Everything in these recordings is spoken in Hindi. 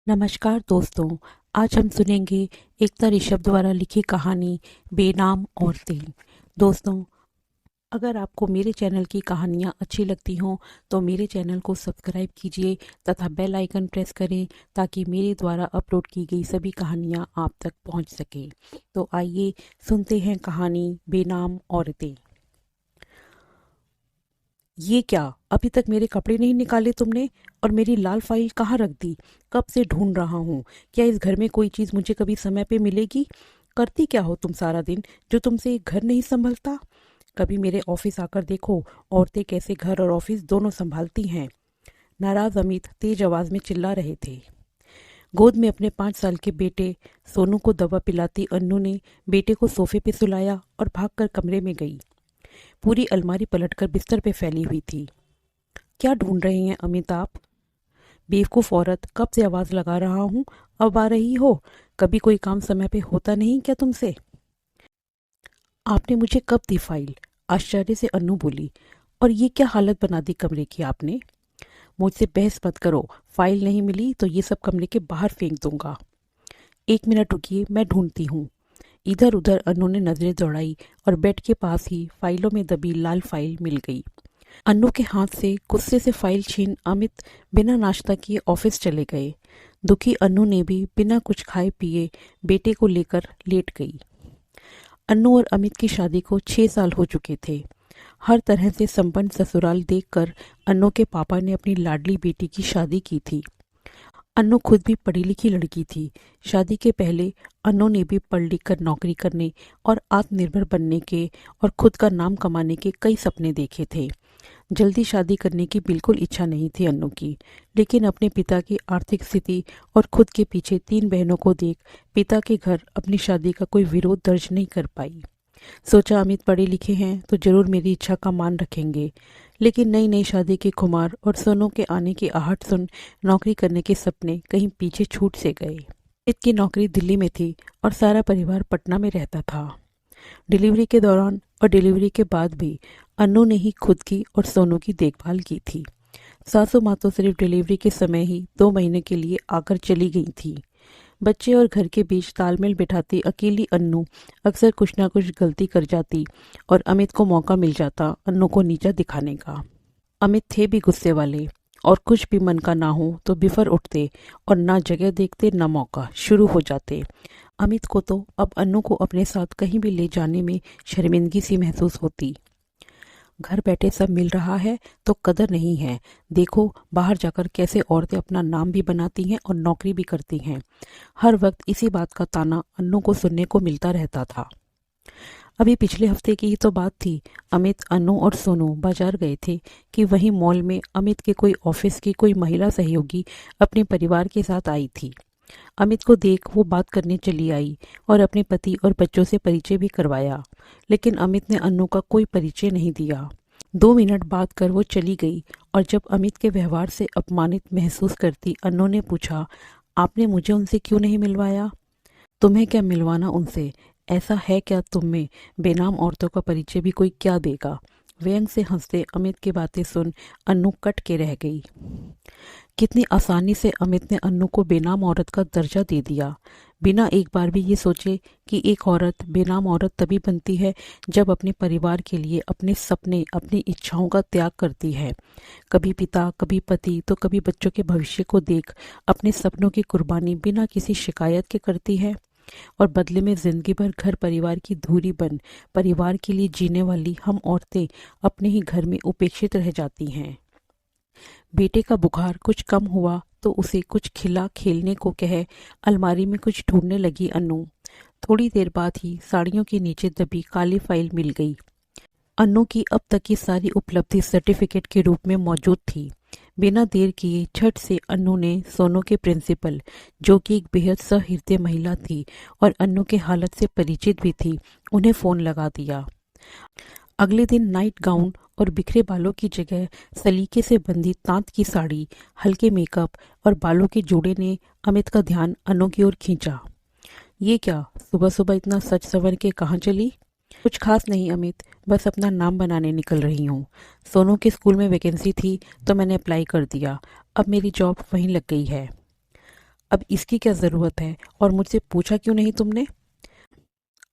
नमस्कार दोस्तों। आज हम सुनेंगे एकता ऋषभ द्वारा लिखी कहानी बेनाम औरतें। दोस्तों, अगर आपको मेरे चैनल की कहानियाँ अच्छी लगती हों तो मेरे चैनल को सब्सक्राइब कीजिए तथा बेल आइकन प्रेस करें ताकि मेरे द्वारा अपलोड की गई सभी कहानियाँ आप तक पहुंच सकें। तो आइए सुनते हैं कहानी बेनाम औरतें। ये क्या, अभी तक मेरे कपड़े नहीं निकाले तुमने? और मेरी लाल फाइल कहाँ रख दी? कब से ढूंढ रहा हूँ। क्या इस घर में कोई चीज़ मुझे कभी समय पे मिलेगी? करती क्या हो तुम सारा दिन, जो तुमसे एक घर नहीं संभलता? कभी मेरे ऑफिस आकर देखो, औरतें कैसे घर और ऑफिस दोनों संभालती हैं। नाराज अमित तेज आवाज में चिल्ला रहे थे। गोद में अपने 5 साल के बेटे सोनू को दवा पिलाती अन्नू ने बेटे को सोफे पे सुलाया और भागकर कमरे में गई। पूरी अलमारी पलटकर बिस्तर पे फैली हुई थी। क्या ढूंढ रहे हैं अमिताभ? बेवकूफ औरत, कब से आवाज लगा रहा हूँ, अब आ रही हो? कभी कोई काम समय पे होता नहीं क्या तुमसे? आपने मुझे कब दी फाइल? आश्चर्य से अन्नू बोली। और ये क्या हालत बना दी कमरे की आपने? मुझसे बहस मत करो। फाइल नहीं मिली तो ये सब कमरे के बाहर फेंक दूंगा। 1 मिनट रुकिए, मैं ढूंढती हूँ। इधर उधर अन्नू ने नजरें दौड़ाई और बेड के पास ही फाइलों में दबी लाल फाइल मिल गई। अन्नू के हाथ से गुस्से से फाइल छीन अमित बिना नाश्ता किए ऑफिस चले गए। दुखी अन्नू ने भी बिना कुछ खाए पिए बेटे को लेकर लेट गई। अन्नू और अमित की शादी को 6 साल हो चुके थे। हर तरह से संपन्न ससुराल देखकर अन्नू के पापा ने अपनी लाडली बेटी की शादी की थी। अन्नू खुद भी पढ़ी लिखी लड़की थी। शादी के पहले अन्नू ने भी पढ़ लिख कर नौकरी करने और आत्मनिर्भर बनने के और खुद का नाम कमाने के कई सपने देखे थे। जल्दी शादी करने की बिल्कुल इच्छा नहीं थी अन्नू की, लेकिन अपने पिता की आर्थिक स्थिति और खुद के पीछे 3 बहनों को देख पिता के घर अपनी शादी का कोई विरोध दर्ज नहीं कर पाई। सोचा अमित पढ़े लिखे हैं तो जरूर मेरी इच्छा का मान रखेंगे, लेकिन नई नई शादी के खुमार और सोनू के आने की आहट सुन नौकरी करने के सपने कहीं पीछे छूट से गए। अमित की नौकरी दिल्ली में थी और सारा परिवार पटना में रहता था। डिलीवरी के दौरान और डिलीवरी के बाद भी अन्नू ने ही खुद की और सोनू की देखभाल की थी। सासू माँ तो सिर्फ डिलीवरी के समय ही 2 महीने के लिए आकर चली गई थी। बच्चे और घर के बीच तालमेल बिठाती अकेली अन्नू अक्सर कुछ ना कुछ गलती कर जाती और अमित को मौका मिल जाता अन्नू को नीचा दिखाने का। अमित थे भी गुस्से वाले और कुछ भी मन का ना हो तो बिफर उठते और ना जगह देखते ना मौका, शुरू हो जाते। अमित को तो अब अन्नू को अपने साथ कहीं भी ले जाने में शर्मिंदगी सी महसूस होती। घर बैठे सब मिल रहा है तो कदर नहीं है। देखो बाहर जाकर कैसे औरतें अपना नाम भी बनाती हैं और नौकरी भी करती हैं। हर वक्त इसी बात का ताना अन्नू को सुनने को मिलता रहता था। अभी पिछले हफ्ते की ही तो बात थी। अमित, अन्नू और सोनू बाजार गए थे कि वहीं मॉल में अमित के कोई ऑफिस की कोई महिला सहयोगी अपने परिवार के साथ आई थी। अमित को देख वो बात करने चली आई और अपने पति और बच्चों से परिचय भी करवाया, लेकिन अमित ने अन्नू का कोई परिचय नहीं दिया। 2 मिनट बात कर वो चली गई और जब अमित के व्यवहार से अपमानित महसूस करती अन्नू ने पूछा, आपने मुझे उनसे क्यों नहीं मिलवाया? तुम्हें क्या मिलवाना उनसे? ऐसा है क्या तुम में? बेनाम औरतों का परिचय भी कोई क्या देगा? व्यंग से हंसते अमित की बातें सुन अन्नू कट के रह गई। कितनी आसानी से अमित ने अन्नू को बेनाम औरत का दर्जा दे दिया, बिना एक बार भी ये सोचे कि एक औरत बेनाम औरत तभी बनती है जब अपने परिवार के लिए अपने सपने, अपनी इच्छाओं का त्याग करती है। कभी पिता, कभी पति तो कभी बच्चों के भविष्य को देख अपने सपनों की कुर्बानी बिना किसी शिकायत के करती है और बदले में जिंदगी भर घर परिवार की धूरी बन परिवार के लिए जीने वाली हम औरतें अपने ही घर में उपेक्षित रह जाती हैं। बेटे का बुखार कुछ कम हुआ तो उसे कुछ खिला खेलने को कह अलमारी में कुछ ढूंढने लगी अन्नू। थोड़ी देर बाद ही साड़ियों के नीचे दबी काली फाइल मिल गई। अन्नू की अब तक की सारी उपलब्धि सर्टिफिकेट के रूप में मौजूद थी। बिना देर किए झट से अन्नू ने सोनू के प्रिंसिपल, जो कि एक बेहद सहृदय महिला थी और अन्नू के हालत से परिचित भी थी, उन्हें फोन लगा दिया। अगले दिन नाइट गाउन और बिखरे बालों की जगह सलीके से बंधी तांत की साड़ी, हल्के मेकअप और बालों के जोड़े ने अमित का ध्यान अन्नू की ओर खींचा। ये क्या, सुबह सुबह इतना सच संवर के कहाँ चली? कुछ खास नहीं अमित, बस अपना नाम बनाने निकल रही हूँ। सोनू के स्कूल में वैकेंसी थी तो मैंने अप्लाई कर दिया। अब मेरी जॉब वहीं लग गई है। अब इसकी क्या ज़रूरत है और मुझसे पूछा क्यों नहीं तुमने?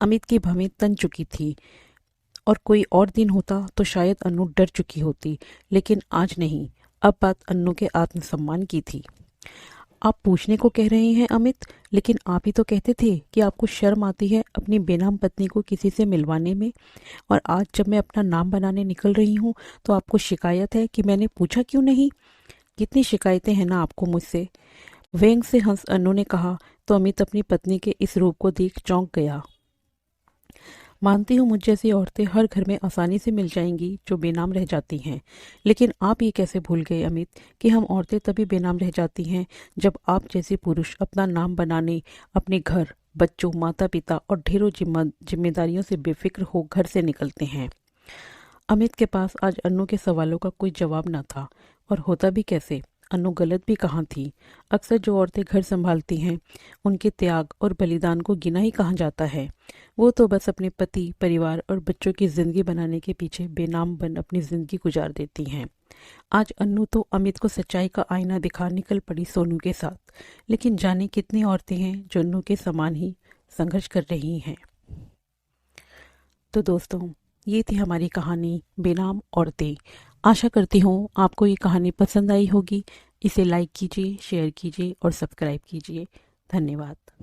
अमित की भवें तन चुकी थी और कोई और दिन होता तो शायद अनु डर चुकी होती, लेकिन आज नहीं। अब बात अन्नू के आत्मसम्मान की थी। आप पूछने को कह रहे हैं अमित, लेकिन आप ही तो कहते थे कि आपको शर्म आती है अपनी बेनाम पत्नी को किसी से मिलवाने में, और आज जब मैं अपना नाम बनाने निकल रही हूँ तो आपको शिकायत है कि मैंने पूछा क्यों नहीं। कितनी शिकायतें हैं ना आपको मुझसे। व्यंग से हंस अनु ने कहा तो अमित अपनी पत्नी के इस रूप को देख चौंक गया। मानती हूँ मुझ जैसी औरतें हर घर में आसानी से मिल जाएंगी जो बेनाम रह जाती हैं, लेकिन आप ये कैसे भूल गए अमित कि हम औरतें तभी बेनाम रह जाती हैं जब आप जैसे पुरुष अपना नाम बनाने अपने घर, बच्चों, माता पिता और ढेरों जिम्मेदारियों से बेफिक्र हो घर से निकलते हैं। अमित के पास आज अन्नू के सवालों का कोई जवाब न था, और होता भी कैसे। अन्नू गलत भी कहाँ थी। अक्सर जो औरतें घर संभालती हैं उनके त्याग और बलिदान को गिना ही कहाँ जाता है। वो तो बस अपने पति, परिवार और बच्चों की जिंदगी बनाने के पीछे बेनाम बन अपनी जिंदगी गुजार देती हैं। आज अन्नू तो अमित को सच्चाई का आईना दिखा निकल पड़ी सोनू के साथ, लेकिन जाने कितनी औरतें हैं जो अन्नू के समान ही संघर्ष कर रही हैं। तो दोस्तों, ये थी हमारी कहानी बेनाम औरतें। आशा करती हूँ आपको ये कहानी पसंद आई होगी। इसे लाइक कीजिए, शेयर कीजिए और सब्सक्राइब कीजिए। धन्यवाद।